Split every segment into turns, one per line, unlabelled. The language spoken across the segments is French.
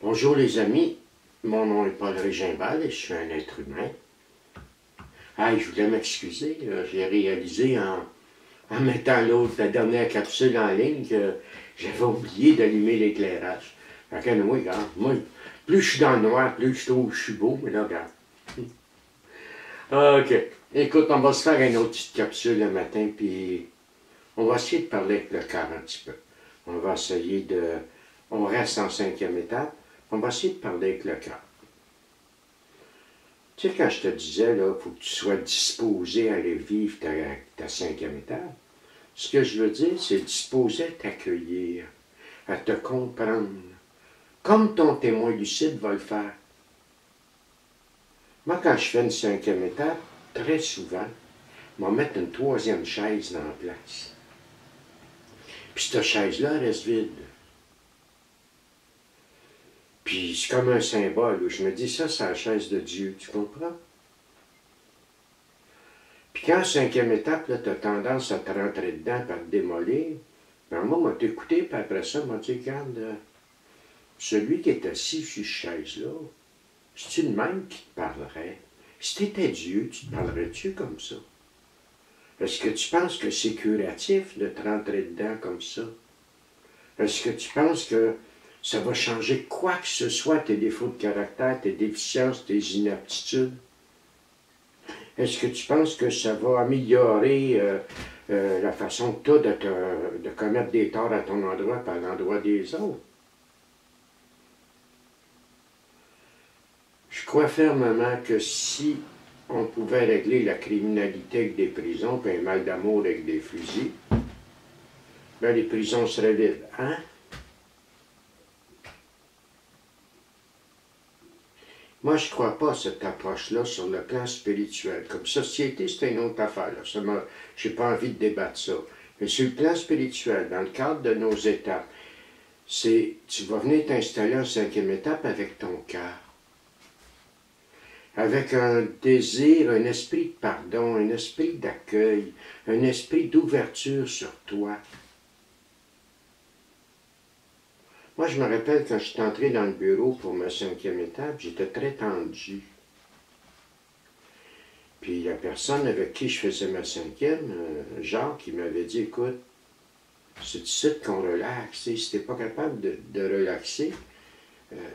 Bonjour les amis, mon nom est Paul Régimbal et je suis un être humain. Ah, je voulais m'excuser, j'ai réalisé en mettant la dernière capsule en ligne que j'avais oublié d'allumer l'éclairage. Fait que oui, regarde, moi, plus je suis dans le noir, plus je trouve que je suis beau, mais là, regarde. OK, écoute, on va se faire une autre petite capsule le matin, puis on va essayer de parler avec le cœur un petit peu. On va essayer de... On reste en 5e étape. On va essayer de parler avec le cœur. Tu sais, quand je te disais, là, il faut que tu sois disposé à aller vivre ta 5e étape, ce que je veux dire, c'est disposé à t'accueillir, à te comprendre, comme ton témoin lucide va le faire. Moi, quand je fais une 5e étape, très souvent, je vais mettre une 3e chaise dans la place. Puis cette chaise-là, elle reste vide. Puis c'est comme un symbole où je me dis, ça, c'est la chaise de Dieu, tu comprends? Puis quand 5e étape, là, tu as tendance à te rentrer dedans par te démolir, ben moi, m'a t'écouté, puis après ça, m'a dit, regarde, celui qui est assis sur cette chaise-là, c'est une même qui te parlerait. Si tu étais Dieu, tu te parlerais-tu comme ça? Est-ce que tu penses que c'est curatif de te rentrer dedans comme ça? Est-ce que tu penses que ça va changer quoi que ce soit, tes défauts de caractère, tes déficiences, tes inaptitudes? Est-ce que tu penses que ça va améliorer la façon que tu as de commettre des torts à ton endroit et à l'endroit des autres? Je crois fermement que si on pouvait régler la criminalité avec des prisons et un mal d'amour avec des fusils, ben les prisons seraient vides. Hein? Moi, je ne crois pas à cette approche-là sur le plan spirituel. Comme société, c'est une autre affaire. Je n'ai pas envie de débattre ça. Mais sur le plan spirituel, dans le cadre de nos étapes, tu vas venir t'installer en 5e étape avec ton cœur. Avec un désir, un esprit de pardon, un esprit d'accueil, un esprit d'ouverture sur toi. Moi, je me rappelle quand je suis entré dans le bureau pour ma 5e étape, j'étais très tendu. Puis la personne avec qui je faisais ma 5e, Jacques, il m'avait dit, écoute, c'est ici qu'on relaxe. Si tu n'es pas capable de relaxer,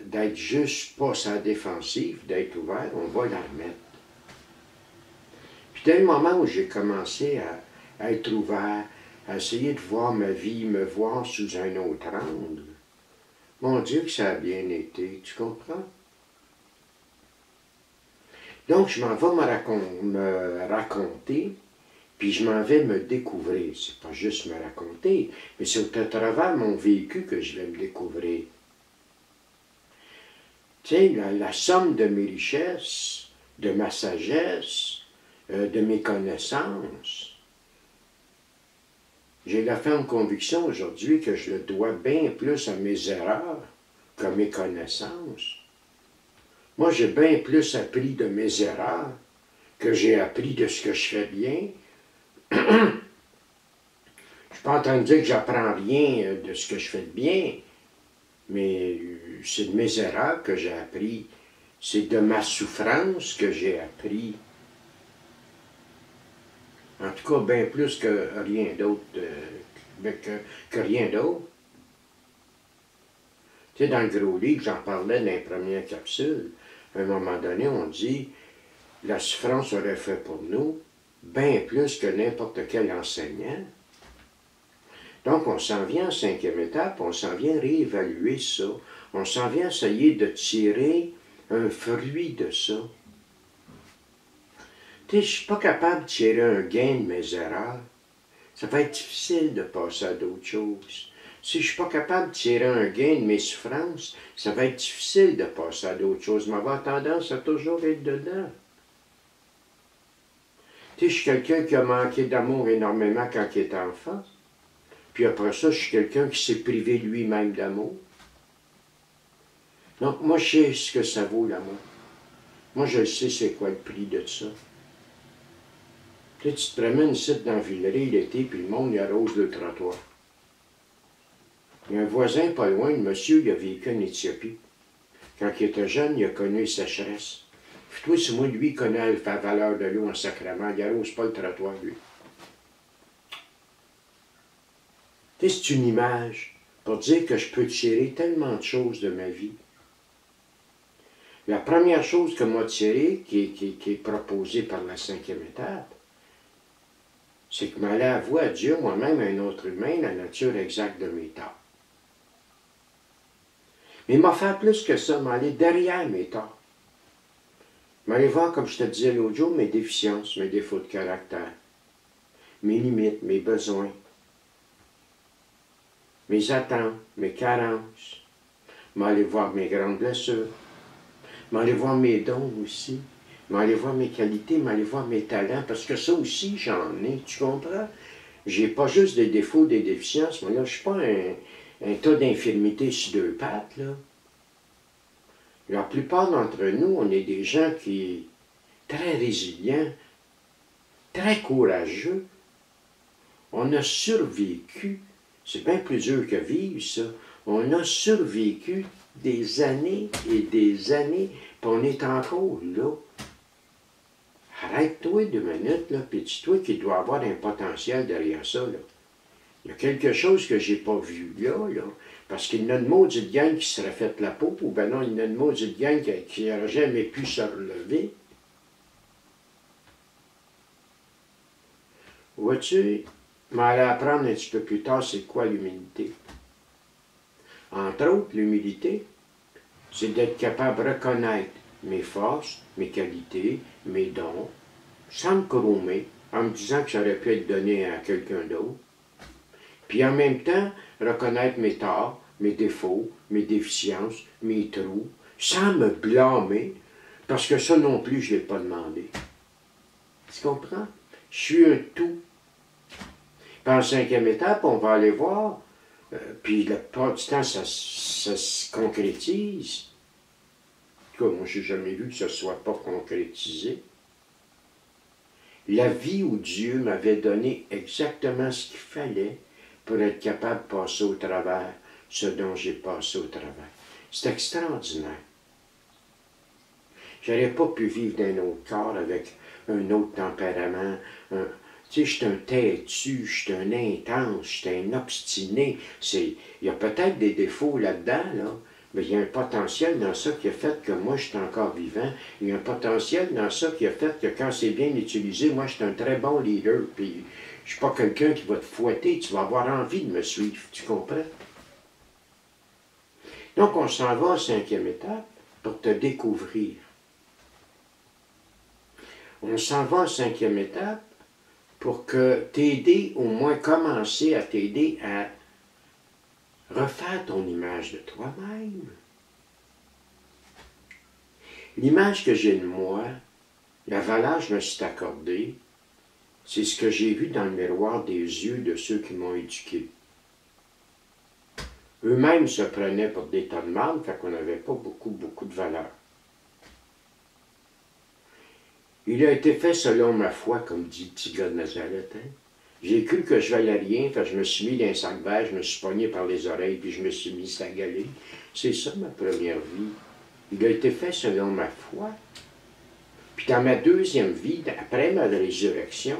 d'être juste pas sa défensive, d'être ouvert, on va la remettre. Puis dès le moment où j'ai commencé à être ouvert, à essayer de voir ma vie, me voir sous un autre angle, mon Dieu que ça a bien été, tu comprends? Donc je m'en vais me raconter, puis je m'en vais me découvrir. C'est pas juste me raconter, mais c'est à travers mon vécu que je vais me découvrir. Tu sais, la somme de mes richesses, de ma sagesse, de mes connaissances. J'ai la ferme conviction aujourd'hui que je le dois bien plus à mes erreurs qu'à mes connaissances. Moi, j'ai bien plus appris de mes erreurs que j'ai appris de ce que je fais bien. Je ne suis pas en train de dire que j'apprends rien de ce que je fais de bien, mais c'est de mes erreurs que j'ai appris. C'est de ma souffrance que j'ai appris. En tout cas, bien plus que rien d'autre. Que rien d'autre. Tu sais, dans le gros livre, j'en parlais dans les premières capsules. À un moment donné, on dit, la souffrance aurait fait pour nous bien plus que n'importe quel enseignant. Donc, on s'en vient en 5e étape, on s'en vient réévaluer ça. On s'en vient essayer de tirer un fruit de ça. Tu sais, je ne suis pas capable de tirer un gain de mes erreurs. Ça va être difficile de passer à d'autres choses. Si je ne suis pas capable de tirer un gain de mes souffrances, ça va être difficile de passer à d'autres choses. Mais avoir tendance à toujours être dedans. Tu sais, je suis quelqu'un qui a manqué d'amour énormément quand il était enfant. Puis après ça, je suis quelqu'un qui s'est privé lui-même d'amour. Donc, moi, je sais ce que ça vaut, l'amour. Moi, je sais c'est quoi le prix de ça. Tu sais, tu te promènes ici dans Villeray l'été, puis le monde, il arrose le trottoir. Il y a un voisin pas loin, le monsieur, il a vécu en Éthiopie. Quand il était jeune, il a connu les sécheresses. Puis toi, c'est moi, lui, il connaît la valeur de l'eau en sacrement. Il n'arrose pas le trottoir, lui. Tu sais, c'est une image pour dire que je peux tirer tellement de choses de ma vie. La première chose que m'a tiré, qui est proposée par la 5e étape, c'est que m'aller avouer à Dieu, moi-même, un autre humain, la nature exacte de mes torts. Mais il m'a fait plus que ça, m'aller derrière mes torts. M'aller voir, comme je te disais l'autre jour, mes déficiences, mes défauts de caractère, mes limites, mes besoins, mes attentes, mes carences. M'aller voir mes grandes blessures. M'aller voir mes dons aussi. M'aller voir mes qualités, m'aller voir mes talents, parce que ça aussi, j'en ai, tu comprends? J'ai pas juste des défauts, des déficiences, mais là, je suis pas un tas d'infirmités sur deux pattes, là. La plupart d'entre nous, on est des gens qui très résilients, très courageux. On a survécu. C'est bien plus dur que vivre, ça. On a survécu des années et des années, puis on est encore là. Arrête-toi 2 minutes, là, puis dis-toi qu'il doit avoir un potentiel derrière ça, là. Il y a quelque chose que j'ai pas vu là, parce qu'il y a une maudite gang qui serait faite la peau, ou ben non, il y a une maudite gang qui n'aurait jamais pu se relever. Vois-tu, m'aller apprendre un petit peu plus tard c'est quoi l'humilité. Entre autres, l'humilité, c'est d'être capable de reconnaître mes forces, mes qualités, mes dons, sans me cromer, en me disant que ça aurait pu être donné à quelqu'un d'autre. Puis en même temps, reconnaître mes torts, mes défauts, mes déficiences, mes trous, sans me blâmer, parce que ça non plus, je ne l'ai pas demandé. Tu comprends? Je suis un tout. Puis en 5e étape, on va aller voir, puis la plupart du temps, ça se concrétise. En tout cas, moi, je n'ai jamais vu que ça ne soit pas concrétisé. La vie où Dieu m'avait donné exactement ce qu'il fallait pour être capable de passer au travers ce dont j'ai passé au travers. C'est extraordinaire. Je n'aurais pas pu vivre d'un autre corps avec un autre tempérament. Tu sais, je suis un têtu, je suis un intense, je suis un obstiné. Il y a peut-être des défauts là-dedans, là, mais il y a un potentiel dans ça qui a fait que moi, je suis encore vivant. Il y a un potentiel dans ça qui a fait que quand c'est bien utilisé, moi, je suis un très bon leader. Puis, je ne suis pas quelqu'un qui va te fouetter, tu vas avoir envie de me suivre, tu comprends? Donc, on s'en va à 5e étape pour te découvrir. On s'en va à 5e étape pour que t'aider, au moins commencer à t'aider à refaire ton image de toi-même. L'image que j'ai de moi, la valeur que je me suis accordée, c'est ce que j'ai vu dans le miroir des yeux de ceux qui m'ont éduqué. Eux-mêmes se prenaient pour des tas de marde, fait qu'on n'avait pas beaucoup de valeur. Il a été fait selon ma foi, comme dit le petit gars de Nazareth. Hein? J'ai cru que je valais rien, fait que je me suis mis dans un sac vert, je me suis pogné par les oreilles, puis je me suis mis à gueuler. C'est ça ma première vie. Il a été fait selon ma foi. Puis dans ma 2e vie, après ma résurrection,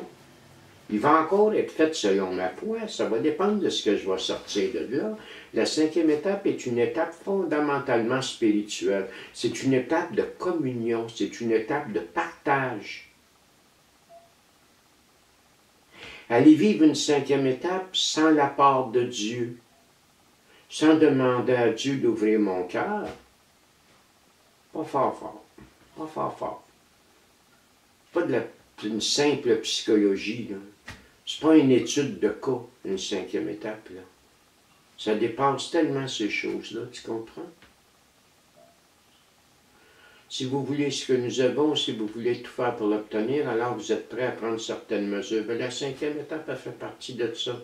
il va encore être fait selon ma foi. Ça va dépendre de ce que je vais sortir de là. La 5e étape est une étape fondamentalement spirituelle. C'est une étape de communion, c'est une étape de partage. Aller vivre une 5e étape sans la part de Dieu, sans demander à Dieu d'ouvrir mon cœur, pas fort. Pas une simple psychologie, là. C'est pas une étude de cas, une 5e étape, là. Ça dépasse tellement ces choses-là, tu comprends? Si vous voulez ce que nous avons, si vous voulez tout faire pour l'obtenir, alors vous êtes prêt à prendre certaines mesures. Mais la 5e étape, elle fait partie de ça.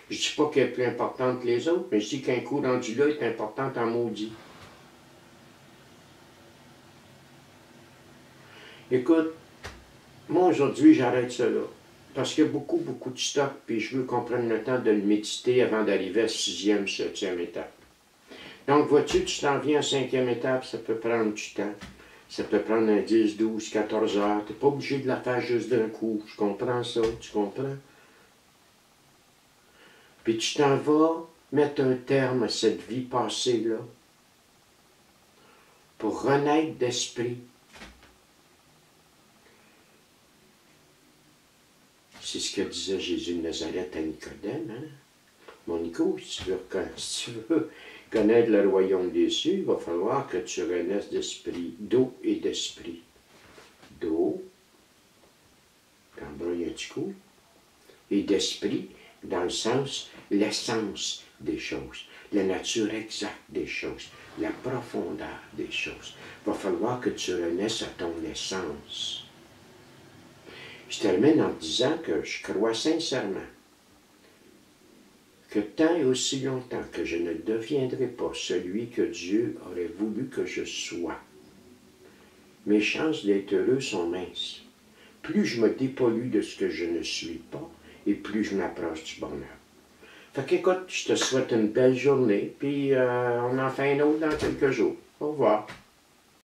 Je ne dis pas qu'elle est plus importante que les autres, mais je dis qu'un coup rendu là est important en maudit. Écoute, moi aujourd'hui, j'arrête ça là. Parce qu'il y a beaucoup de stock, puis je veux qu'on prenne le temps de le méditer avant d'arriver à 6e, 7e étape. Donc, vois-tu, tu t'en viens à 5e étape, ça peut prendre du temps. Ça peut prendre un 10, 12, 14 heures. Tu n'es pas obligé de la faire juste d'un coup. Je comprends ça, tu comprends? Puis tu t'en vas mettre un terme à cette vie passée-là pour renaître d'esprit. C'est ce que disait Jésus de Nazareth à Nicodème. Hein? Mon Nico, si tu veux connaître le royaume des cieux, il va falloir que tu renaisses d'esprit, d'eau et d'esprit. D'eau, t'en brouilles un petit coup, et d'esprit, dans le sens, l'essence des choses, la nature exacte des choses, la profondeur des choses. Il va falloir que tu renaisses à ton essence. Je termine en disant que je crois sincèrement que tant et aussi longtemps que je ne deviendrai pas celui que Dieu aurait voulu que je sois, mes chances d'être heureux sont minces. Plus je me dépollue de ce que je ne suis pas, et plus je m'approche du bonheur. Fait qu'écoute, je te souhaite une belle journée, puis on en fait un autre dans quelques jours. Au revoir.